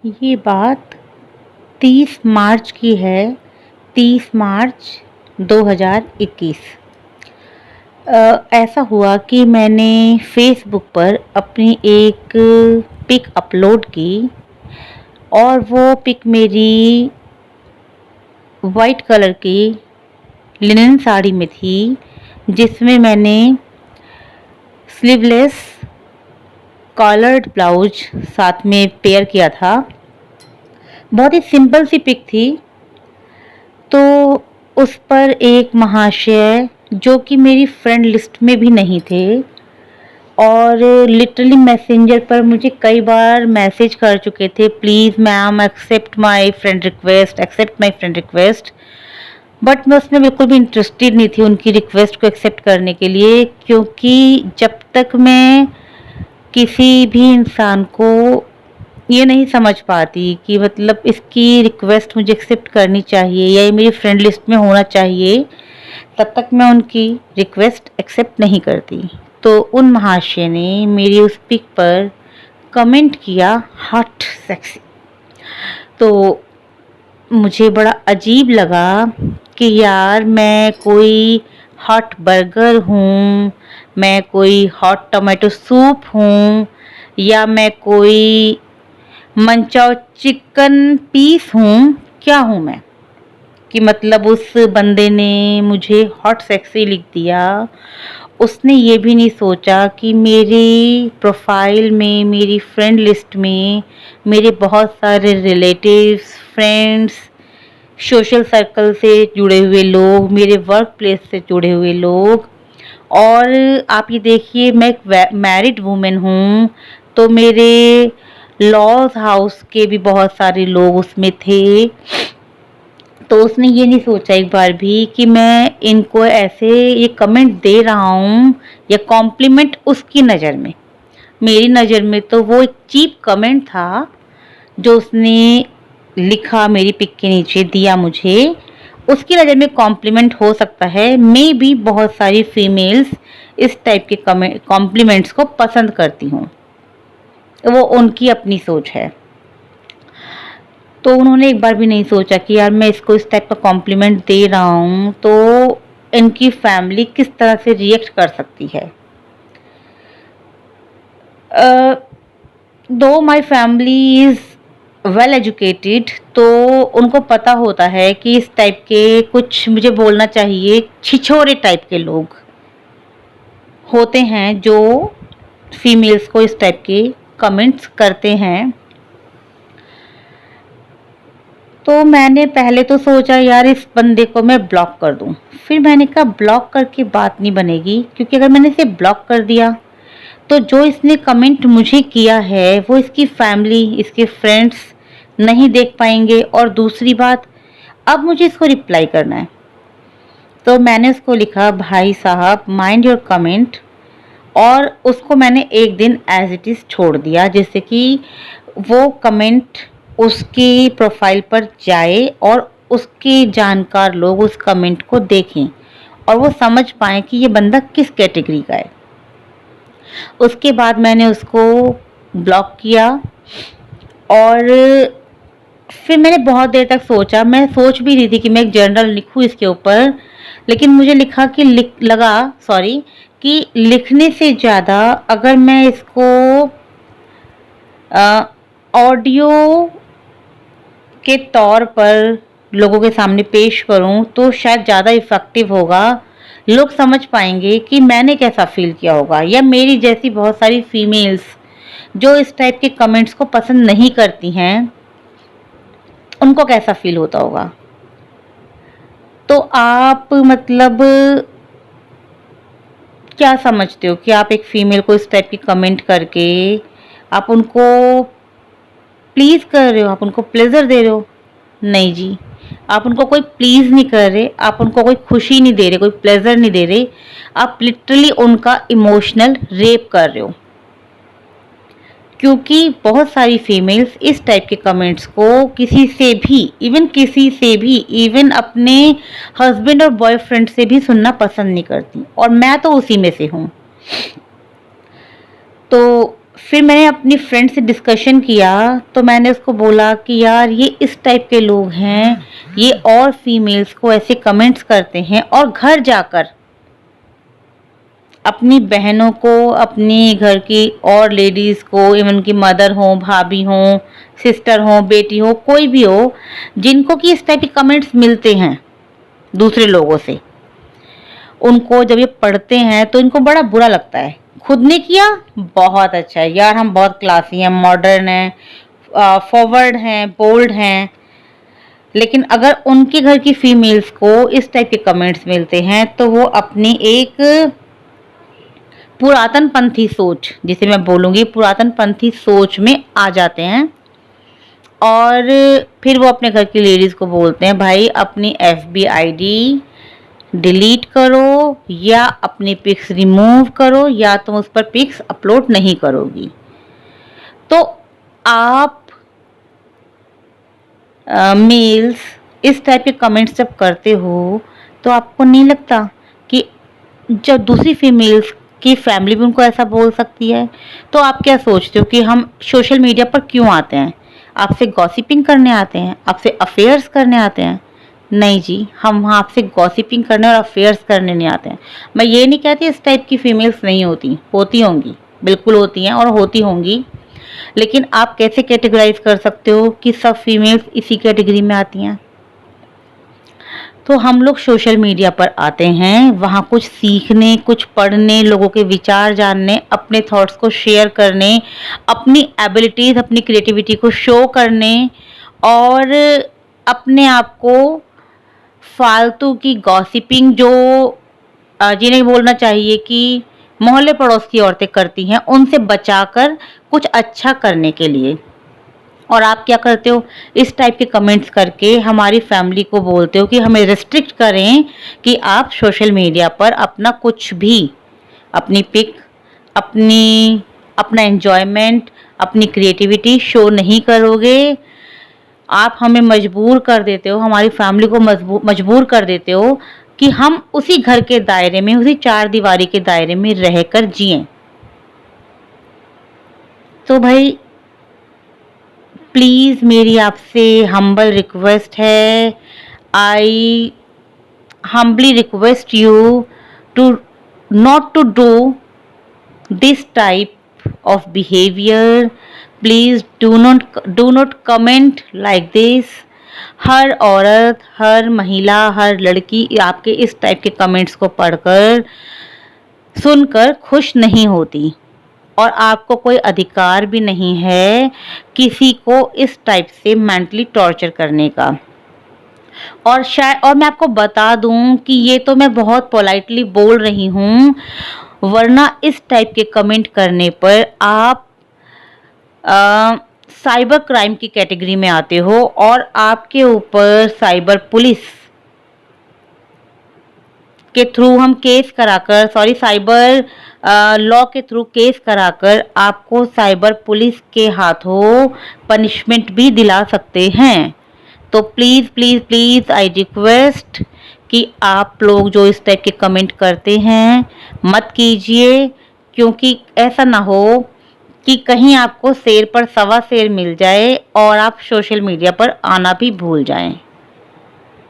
ये बात 30 मार्च की है, 30 मार्च 2021। ऐसा हुआ कि मैंने फ़ेसबुक पर अपनी एक पिक अपलोड की और वो पिक मेरी वाइट कलर की लिनन साड़ी में थी, जिसमें मैंने स्लीवलेस कॉलर्ड ब्लाउज साथ में पेयर किया था। बहुत ही सिंपल सी पिक थी। तो उस पर एक महाशय जो कि मेरी फ्रेंड लिस्ट में भी नहीं थे और लिटरली मैसेंजर पर मुझे कई बार मैसेज कर चुके थे, please ma'am accept my friend request, accept my friend request. But मैं उसमें बिल्कुल भी इंटरेस्टेड नहीं थी उनकी रिक्वेस्ट को एक्सेप्ट करने के लिए, क्योंकि जब तक मैं किसी भी इंसान को ये नहीं समझ पाती कि मतलब इसकी रिक्वेस्ट मुझे एक्सेप्ट करनी चाहिए या ये मेरी फ्रेंड लिस्ट में होना चाहिए, तब तक मैं उनकी रिक्वेस्ट एक्सेप्ट नहीं करती। तो उन महाशय ने मेरी उस पिक पर कमेंट किया, हॉट सेक्सी। तो मुझे बड़ा अजीब लगा कि यार मैं कोई हॉट बर्गर हूँ, मैं कोई हॉट टमाटो सूप हूँ, या मैं कोई मंचाओ चिकन पीस हूँ, क्या हूँ मैं कि मतलब उस बंदे ने मुझे हॉट सेक्सी लिख दिया। उसने ये भी नहीं सोचा कि मेरी प्रोफाइल में, मेरी फ्रेंड लिस्ट में मेरे बहुत सारे रिलेटिव्स, फ्रेंड्स, सोशल सर्कल से जुड़े हुए लोग, मेरे वर्क प्लेस से जुड़े हुए लोग, और आप ये देखिए मैं एक मैरिड वुमेन हूँ, तो मेरे लॉज हाउस के भी बहुत सारे लोग उसमें थे। तो उसने ये नहीं सोचा एक बार भी कि मैं इनको ऐसे ये कमेंट दे रहा हूँ या कॉम्प्लीमेंट उसकी नज़र में। मेरी नज़र में तो वो एक चीप कमेंट था जो उसने लिखा, मेरी पिक के नीचे दिया मुझे। उसकी नज़र में कॉम्प्लीमेंट हो सकता है, मे बी बहुत सारी फीमेल्स इस टाइप के कॉम्प्लीमेंट्स को पसंद करती हूँ, वो उनकी अपनी सोच है। तो उन्होंने एक बार भी नहीं सोचा कि यार मैं इसको इस टाइप का कॉम्प्लीमेंट दे रहा हूँ तो इनकी फैमिली किस तरह से रिएक्ट कर सकती है। दो my family is well educated, तो उनको पता होता है कि इस टाइप के, कुछ मुझे बोलना चाहिए, छिछोरे टाइप के लोग होते हैं जो फीमेल्स को इस टाइप के कमेंट्स करते हैं। तो मैंने पहले तो सोचा यार इस बंदे को मैं ब्लॉक कर दूं, फिर मैंने कहा ब्लॉक करके बात नहीं बनेगी, क्योंकि अगर मैंने इसे ब्लॉक कर दिया तो जो इसने कमेंट मुझे किया है वो इसकी फैमिली, इसके फ्रेंड्स नहीं देख पाएंगे, और दूसरी बात अब मुझे इसको रिप्लाई करना है। तो मैंने उसको लिखा, भाई साहब माइंड योर कमेंट, और उसको मैंने एक दिन एज इट इज़ छोड़ दिया, जैसे कि वो कमेंट उसकी प्रोफाइल पर जाए और उसके जानकार लोग उस कमेंट को देखें और वो समझ पाएँ कि ये बंदा किस कैटेगरी का है। उसके बाद मैंने उसको ब्लॉक किया और फिर मैंने बहुत देर तक सोचा, मैं सोच भी रही थी कि मैं एक जर्नल लिखूँ इसके ऊपर, लेकिन मुझे कि लिखने से ज़्यादा अगर मैं इसको ऑडियो के तौर पर लोगों के सामने पेश करूं तो शायद ज़्यादा इफ़ेक्टिव होगा। लोग समझ पाएंगे कि मैंने कैसा फ़ील किया होगा, या मेरी जैसी बहुत सारी फीमेल्स जो इस टाइप के कमेंट्स को पसंद नहीं करती हैं उनको कैसा फ़ील होता होगा। तो आप मतलब क्या समझते हो कि आप एक फ़ीमेल को इस टाइप की कमेंट करके आप उनको प्लीज़ कर रहे हो, आप उनको प्लेज़र दे रहे हो? नहीं जी, आप उनको कोई प्लीज़ नहीं कर रहे, आप उनको कोई खुशी नहीं दे रहे, कोई प्लेज़र नहीं दे रहे, आप लिटरली उनका इमोशनल रेप कर रहे हो। क्योंकि बहुत सारी फीमेल्स इस टाइप के कमेंट्स को किसी से भी, इवन अपने हस्बैंड और बॉयफ्रेंड से भी सुनना पसंद नहीं करती, और मैं तो उसी में से हूँ। तो फिर मैंने अपनी फ्रेंड से डिस्कशन किया, तो मैंने उसको बोला कि यार ये इस टाइप के लोग हैं, ये और फीमेल्स को ऐसे कमेंट्स करते हैं और घर जाकर अपनी बहनों को, अपनी घर की और लेडीज़ को, इवन की मदर हो, भाभी हो, सिस्टर हो, बेटी हो, कोई भी हो, जिनको कि इस टाइप के कमेंट्स मिलते हैं दूसरे लोगों से, उनको जब ये पढ़ते हैं तो इनको बड़ा बुरा लगता है। खुद ने किया, बहुत अच्छा है यार, हम बहुत क्लासी हैं, मॉडर्न हैं, फॉरवर्ड हैं, बोल्ड हैं। लेकिन अगर उनके घर की फीमेल्स को इस टाइप के कमेंट्स मिलते हैं तो वो अपनी एक पुरातन पंथी सोच, जिसे मैं बोलूँगी पुरातन पंथी सोच में आ जाते हैं और फिर वो अपने घर की लेडीज़ को बोलते हैं, भाई अपनी एफबी आईडी डिलीट करो या अपनी पिक्स रिमूव करो या तुम उस पर पिक्स अपलोड नहीं करोगी। तो आप मेल्स इस टाइप के कमेंट्स जब करते हो तो आपको नहीं लगता कि जब दूसरी फीमेल्स की फैमिली भी उनको ऐसा बोल सकती है, तो आप क्या सोचते हो कि हम सोशल मीडिया पर क्यों आते हैं? आपसे गॉसिपिंग करने आते हैं? आपसे अफेयर्स करने आते हैं? नहीं जी, हम वहाँ आपसे गॉसिपिंग करने और अफेयर्स करने नहीं आते हैं। मैं ये नहीं कहती इस टाइप की फीमेल्स नहीं होती, होती होंगी, बिल्कुल होती हैं और होती होंगी। लेकिन आप कैसे कैटेगराइज कर सकते हो कि सब फीमेल्स इसी कैटेगरी में आती हैं? तो हम लोग सोशल मीडिया पर आते हैं वहाँ कुछ सीखने, कुछ पढ़ने, लोगों के विचार जानने, अपने थॉट्स को शेयर करने, अपनी एबिलिटीज़, अपनी क्रिएटिविटी को शो करने और अपने आप को फालतू की गॉसिपिंग जो जिन्हें बोलना चाहिए कि मोहल्ले पड़ोस की औरतें करती हैं, उनसे बचाकर कुछ अच्छा करने के लिए। और आप क्या करते हो, इस टाइप के कमेंट्स करके हमारी फैमिली को बोलते हो कि हमें रिस्ट्रिक्ट करें कि आप सोशल मीडिया पर अपना कुछ भी, अपनी पिक, अपनी अपना एन्जॉयमेंट, अपनी क्रिएटिविटी शो नहीं करोगे। आप हमें मजबूर कर देते हो, हमारी फैमिली को मजबूर कर देते हो कि हम उसी घर के दायरे में, उसी चार दीवारी के दायरे में रहकर जिएं। तो भाई प्लीज़ मेरी आपसे हम्बल रिक्वेस्ट है, आई humbly request you to not to do this type of behavior. Please do not comment like this. हर औरत, हर महिला, हर लड़की आपके इस टाइप के कमेंट्स को पढ़कर, सुनकर खुश नहीं होती और आपको कोई अधिकार भी नहीं है किसी को इस टाइप से मेंटली टॉर्चर करने का। और मैं आपको बता दूं कि ये तो मैं बहुत पोलाइटली बोल रही हूँ, वरना इस टाइप के कमेंट करने पर आप साइबर क्राइम की कैटेगरी में आते हो और आपके ऊपर साइबर पुलिस के थ्रू हम केस कराकर, साइबर लॉ के थ्रू केस कराकर आपको साइबर पुलिस के हाथों पनिशमेंट भी दिला सकते हैं। तो please please please I request कि आप लोग जो इस टाइप के कमेंट करते हैं मत कीजिए, क्योंकि ऐसा ना हो कि कहीं आपको शेर पर सवा शेर मिल जाए और आप सोशल मीडिया पर आना भी भूल जाएं।